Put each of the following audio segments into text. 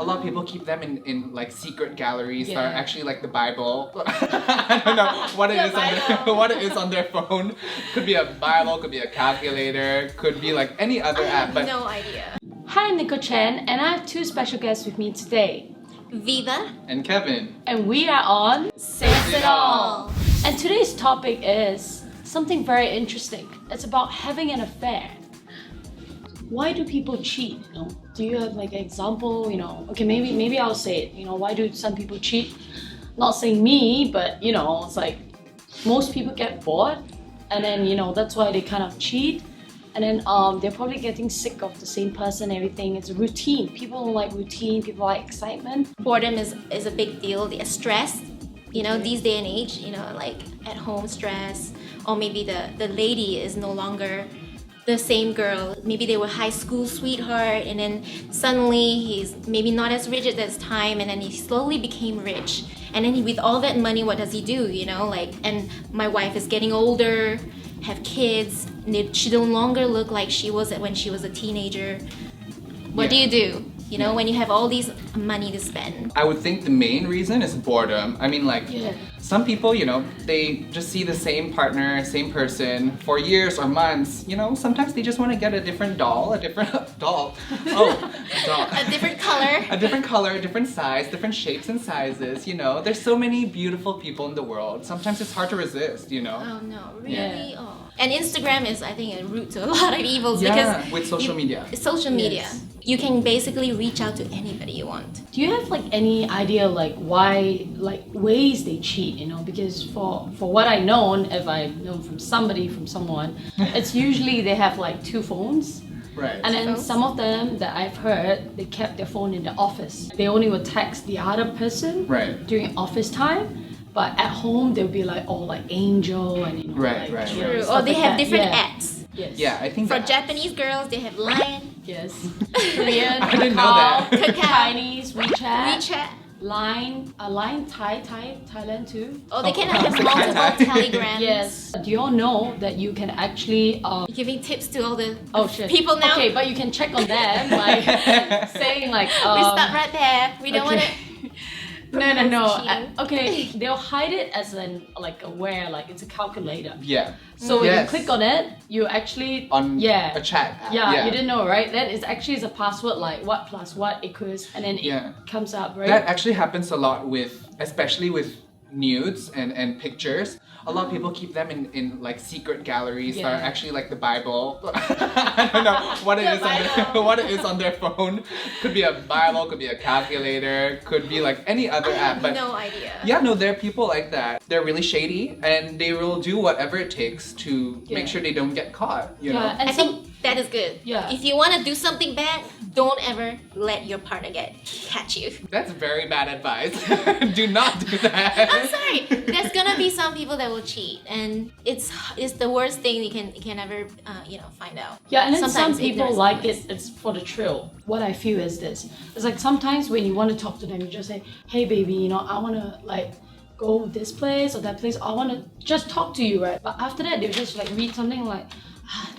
A lot of people keep them in like secret galleries that are Yeah. actually like the Bible. I don't know what it is what it is on their phone. Could be a Bible, could be a calculator, could be like any other app. But No idea. Hi, I'm Nicole Chen, and I have two special guests with me today. Viva. and Kevin. And we are on Says it all. And today's topic is something very interesting. It's about having an affair. Why do people cheat? You know, do you have like an example? You know, okay, maybe I'll say it. You know, why do some people cheat? Not saying me, but you know, it's like most people get bored, and then you know that's why they kind of cheat. And then they're probably getting sick of the same person, everything. It's a routine. People don't like routine, people like excitement. Boredom is a big deal. The stress, you know, these day and age, you know, like at home stress, or maybe the lady is no longer the same girl. Maybe they were high school sweetheart, and then suddenly he's maybe not as rich at this time, and then he slowly became rich. And then with all that money, what does he do? You know, like, and my wife is getting older, have kids, and she no longer look like she was when she was a teenager. What do you do? You know, when you have all these money to spend. I would think the main reason is boredom. I mean, like, some people, you know, they just see the same partner, same person for years or months. You know, sometimes they just want to get a different doll, a different doll. Oh, doll. A different color. A different color, different size, different shapes and sizes. You know, there's so many beautiful people in the world. Sometimes it's hard to resist. You know. Oh no, really? Yeah. Oh. And Instagram is, I think, a root to a lot of evils Yeah, because with social media. Social media. Yes. You can basically reach out to anybody you want. Do you have like any idea like why, like ways they cheat, you know? Because for what I know, if I know from somebody, from someone, it's usually they have like two phones. Right. And then Phones? some of them that I've heard, they kept their phone in the office. They only would text the other person Right. during office time. But at home, they'll be like, oh, like angel and, you know, Right, like, right, you know, right. Or stuff they like have that. different Yeah. apps. Yes. Yeah, I think For that. Japanese girls, they have Line, Yes. Korean, I didn't know that. Kakao, Chinese, WeChat. WeChat. Line, Thailand too. Or they can Oh, have okay. multiple telegrams. Yes. Do you all know that you can actually Giving tips to all the oh shit. people now. Okay, but you can check on them by saying like We stop right there. We don't want okay. to. No. Cheating. Okay, they'll hide it as an like aware, like it's a calculator. Yeah. So when Yes. you click on it, you actually On yeah. a chat app. Yeah, you didn't know, right? That is actually is a password like what plus what equals, and then Yeah. it comes up, right? That actually happens a lot with, especially with nudes and pictures. A lot of people keep them in like secret galleries that are Yeah. actually like the Bible. I don't know what it The is on what it is on their phone. Could be a Bible, could be a calculator, could be like any other app. But No idea. yeah, no, there are people like that. They're really shady and they will do whatever it takes to Yeah. make sure they don't get caught. You Yeah, know. and I think that is good. Yeah. If you want to do something bad, don't ever let your partner catch you. That's very bad advice. Do not do that. I'm sorry. There's gonna be some people that will cheat, and it's the worst thing you can ever find out. Yeah, and then Sometimes some people ignorance like is it, it's for the thrill. What I feel is this. It's like sometimes when you want to talk to them, you just say, hey baby, you know, I want to like go this place or that place. I want to just talk to you, right? But after that, they'll just like read something like,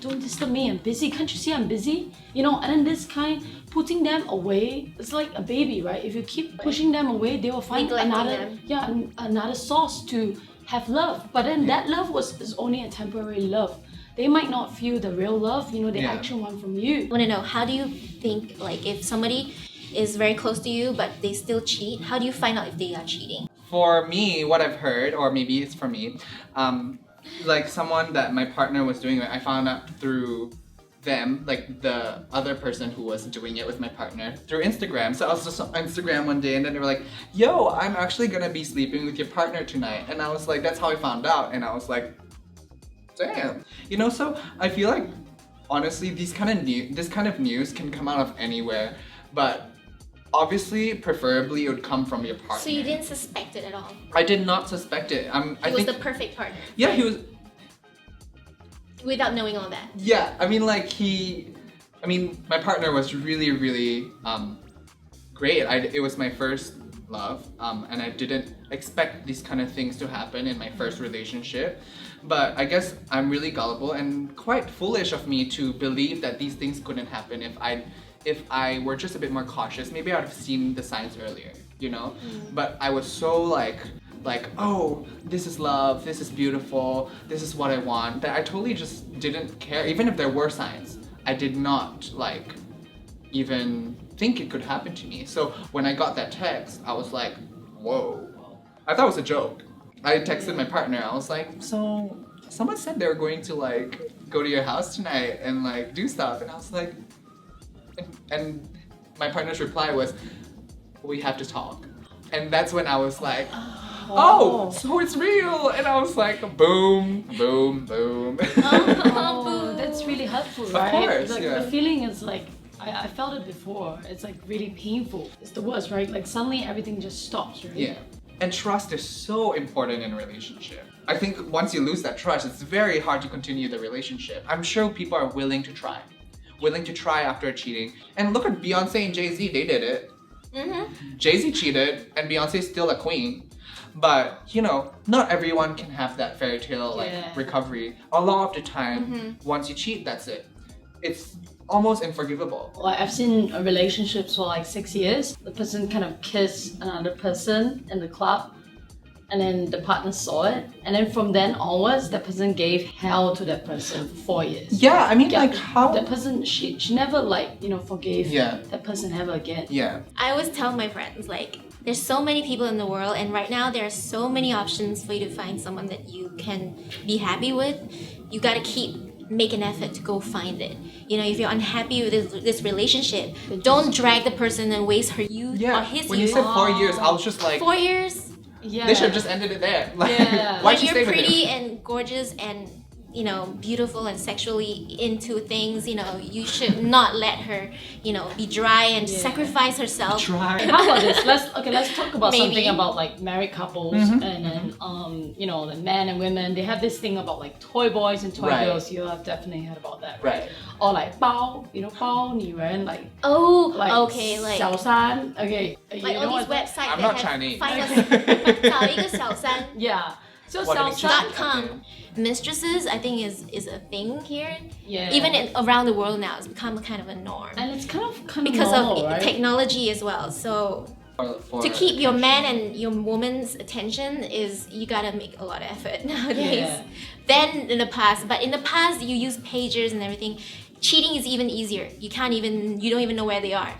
don't disturb me, I'm busy. Can't you see I'm busy? You know, and then this kind, putting them away, it's like a baby, right? If you keep pushing them away, they will find Neglecting another source to have love. But then that love is only a temporary love. They might not feel the real love, you know, the Yeah. actual one from you. I want to know, how do you think, like, if somebody is very close to you but they still cheat, how do you find out if they are cheating? For me, what I've heard, or maybe it's for me, like someone that my partner was doing it, I found out through them, like the other person who was doing it with my partner, through Instagram. So I was just on Instagram one day and then they were like, yo, I'm actually gonna be sleeping with your partner tonight. And I was like, that's how I found out. And I was like, damn. You know, so I feel like, honestly, this kind of news can come out of anywhere, but obviously, preferably, it would come from your partner. So you didn't suspect it at all? I did not suspect it. I He was think, the perfect partner. yeah, he was. Without knowing all that. Yeah, I mean, like my partner was really, really great. It was my first love, and I didn't expect these kind of things to happen in my first relationship. But I guess I'm really gullible and quite foolish of me to believe that these things couldn't happen if I were just a bit more cautious, maybe I would have seen the signs earlier, you know? But I was so like, oh, this is love, this is beautiful, this is what I want, that I totally just didn't care. Even if there were signs, I did not like even think it could happen to me. So when I got that text, I was like, whoa. I thought it was a joke. I texted my partner, I was like, so someone said they were going to like go to your house tonight and like do stuff, and I was like, and my partner's reply was, we have to talk. And that's when I was like, oh, so it's real. And I was like, boom, boom, boom. Oh, that's really hurtful, right? Of course, like yeah. the feeling is like, I felt it before. It's like really painful. It's the worst, right? Like suddenly everything just stops, right? Yeah. And trust is so important in a relationship. I think once you lose that trust, it's very hard to continue the relationship. I'm sure people are willing to try after cheating. And look at Beyonce and Jay-Z, they did it. Jay-Z cheated and Beyonce's still a queen. But, you know, not everyone can have that fairy tale recovery. A lot of the time, once you cheat, that's it. It's almost unforgivable. Like I've seen relationships for like 6 years. The person kind of kissed another person in the club, and then the partner saw it, and then from then onwards, that person gave hell to that person for 4 years. Yeah, I mean, like how that person, she never like, you know, forgave Yeah. that person ever again. Yeah. I always tell my friends, like, there's so many people in the world, and right now there are so many options for you to find someone that you can be happy with. You gotta make an effort to go find it. You know, if you're unhappy with this relationship, don't drag the person and waste her youth or his When you youth. said 4 years, I was just like, 4 years? Yeah. they should have just ended it there. Like, Yeah. why'd When you stay you're with pretty him? and gorgeous and, you know, beautiful and sexually into things, you know, you should not let her, you know, be dry and sacrifice herself. Try. How about this? Let's talk about Maybe. something about like married couples and then you know, the men and women. They have this thing about like toy boys and toy Right. girls. You have definitely heard about that, Right. Or like 包, you know, 包女人, like Oh, like okay, like 小三. Okay, you like know all these what? websites I'm that not have Chinese. 找一个小三 Yeah. So What, let me 小 check. 三, .com. Mistresses, I think is a thing here. yeah. Even around the world now, it's become kind of a norm and it's kind of because normal, of right? technology as well. So For to keep your man and your woman's attention is you gotta make a lot of effort nowadays. Yeah. Then in the past, but in the past you use pagers and everything. Cheating is even easier. You don't even know where they are.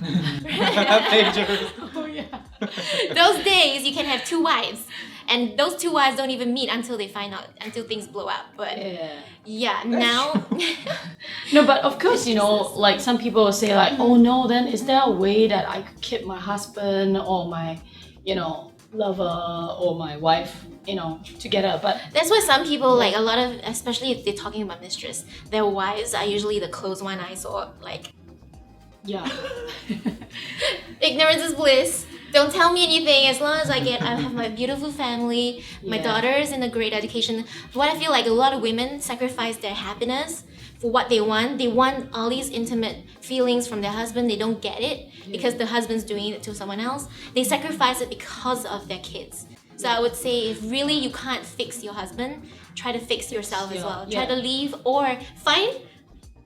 Oh yeah. Those days you can have 2 wives, and those 2 wives don't even meet until they find out, until things blow up. But Yeah. now No, but of course, you know, like some people will say like, oh no, then is there a way that I could keep my husband or my, you know, lover or my wife, you know, together? But that's why some people, like a lot of, especially if they're talking about mistress, their wives are usually the close one I saw. Like, yeah. ignorance is bliss. Don't tell me anything as long as I have my beautiful family, my Yeah. daughter is in a great education. What I feel like a lot of women sacrifice their happiness for what they want. They want all these intimate feelings from their husband. They don't get it because the husband's doing it to someone else. They sacrifice it because of their kids. So I would say if really you can't fix your husband, try to fix yourself as well. Try to leave or find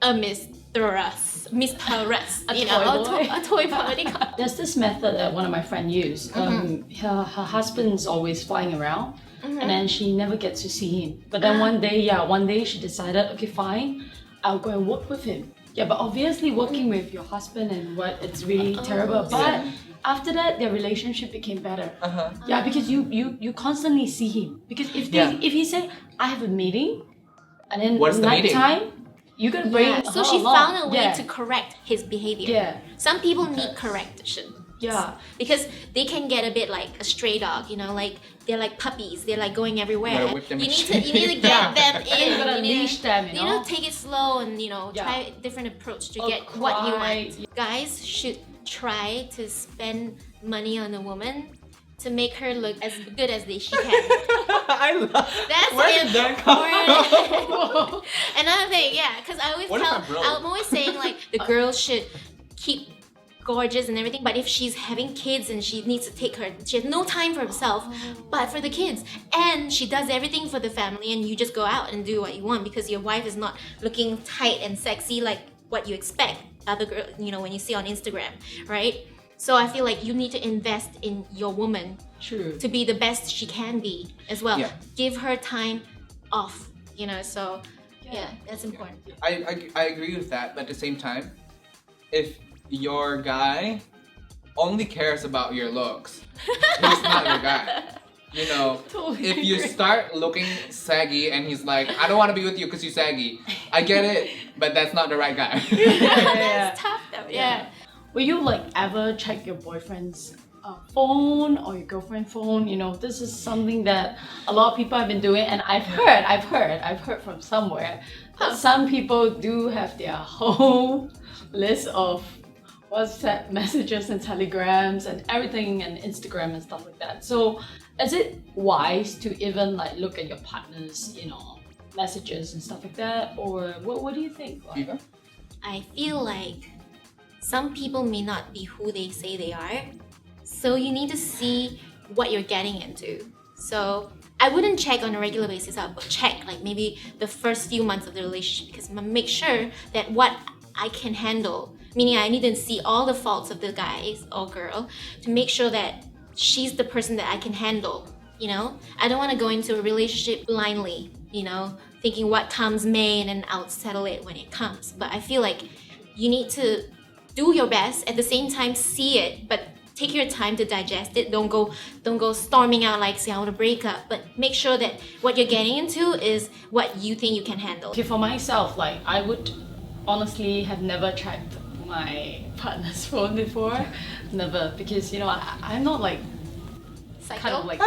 a mistress, you know, a toy boy. What do you call it? There's this method that one of my friends used. Her husband's always flying around, and then she never gets to see him. But then one day she decided, okay, fine, I'll go and work with him. Yeah, but obviously working with your husband and what, it's really terrible. But after that, their relationship became better. Yeah, because you constantly see him. Because if he say, I have a meeting, and then What's the meeting? nighttime, you gotta bring her So she along. found a way to correct his behavior. Yeah. Some people need correction. Yeah. Because they can get a bit like a stray dog, you know, like they're like puppies. They're like going everywhere. Gotta whip them You and need to get them in. You gotta need to- leash them, you know? take it slow and try a different approach to get what you want. Guys should try to spend money on a woman to make her look as good as she can. I love. That's Where did that come important. Another thing, yeah, because I always What if I'm broke? I'm always saying like the girl should keep gorgeous and everything, but if she's having kids and she needs to she has no time for herself, but for the kids, and she does everything for the family, and you just go out and do what you want because your wife is not looking tight and sexy like what you expect. other girl, you know, when you see on Instagram, right? So I feel like you need to invest in your woman True. to be the best she can be as well. Yeah. Give her time off, you know, so yeah, that's important. I agree with that, but at the same time, if your guy only cares about your looks, he's not your guy. You know, Totally if you agree. start looking saggy and he's like, I don't want to be with you because you're saggy, I get it, but that's not the right guy. That's tough though. Yeah. Will you like ever check your boyfriend's phone or your girlfriend's phone? You know, this is something that a lot of people have been doing, and I've heard from somewhere that some people do have their whole list of WhatsApp messages and telegrams and everything and Instagram and stuff like that. So is it wise to even like look at your partner's, you know, messages and stuff like that? Or what do you think? Viva? I feel like some people may not be who they say they are. So you need to see what you're getting into. So I wouldn't check on a regular basis. I would check like maybe the first few months of the relationship, because make sure that what I can handle, meaning I need to see all the faults of the guy or girl to make sure that she's the person that I can handle, you know? I don't want to go into a relationship blindly, you know, thinking what comes may and then I'll settle it when it comes. But I feel like you need to do your best, at the same time see it, but take your time to digest it. Don't go storming out like say I want to break up, but make sure that what you're getting into is what you think you can handle. Okay, for myself, like I would honestly have never checked my partner's phone before. Never, because you know I'm not like Psycho? kind of like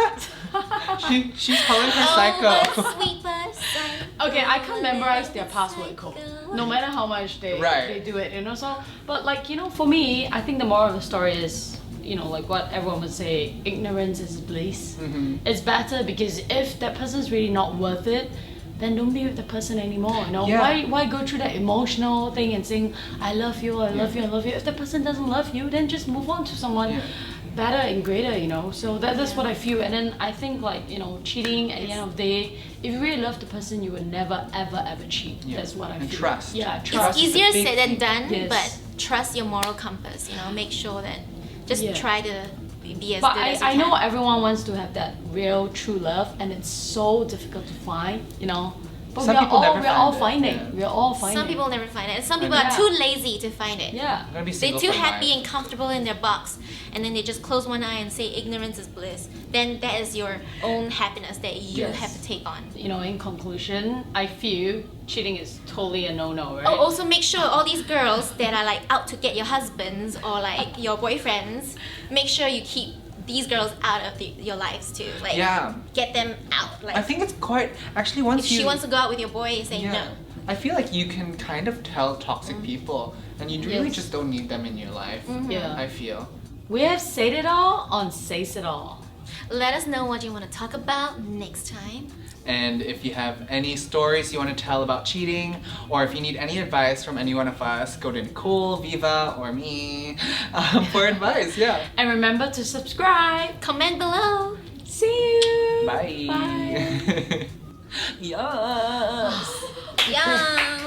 She's calling her Oh, psycho. but sweet but psycho. okay, I can't memorize their password code. No matter how much they do it, you know. So, but like you know, for me, I think the moral of the story is, you know, like what everyone would say, ignorance is bliss. It's better, because if that person's really not worth it, then don't be with the person anymore. You know, why go through that emotional thing and saying I love you, I love you, I love you. If the person doesn't love you, then just move on to someone better and greater, you know. So that's what I feel. And then I think like, you know, cheating at the end of the day, if you really love the person, you would never ever cheat. That's what I feel. And trust. Yeah, trust. It's easier is a big said than thing. done, Yes. but trust your moral compass, you know, make sure that just try to be as But good as you I can. know everyone wants to have that real true love, and it's so difficult to find, you know. But Some people never we're all find it. finding. We're all finding. Some people never find it. Some people Yeah. are too lazy to find it. Yeah. I'm gonna be They're single too for happy life. and comfortable in their box, and then they just close one eye and say ignorance is bliss. Then that is your own happiness that you Yes. have to take on. You know, in conclusion, I feel cheating is totally a no-no, right? Oh, also make sure all these girls that are like out to get your husbands or like your boyfriends, make sure you keep these girls out of your lives too. Like, get them out. Like, I think it's quite actually once if she wants to go out with your boy, say no. I feel like you can kind of tell toxic people, and you really just don't need them in your life. Yeah. I feel. We have said it all on Says It All. Let us know what you want to talk about next time. And if you have any stories you want to tell about cheating, or if you need any advice from any one of us, go to Nicole, Viva, or me for advice. And remember to subscribe. Comment below. See you. Bye. Bye. Yes. Yeah.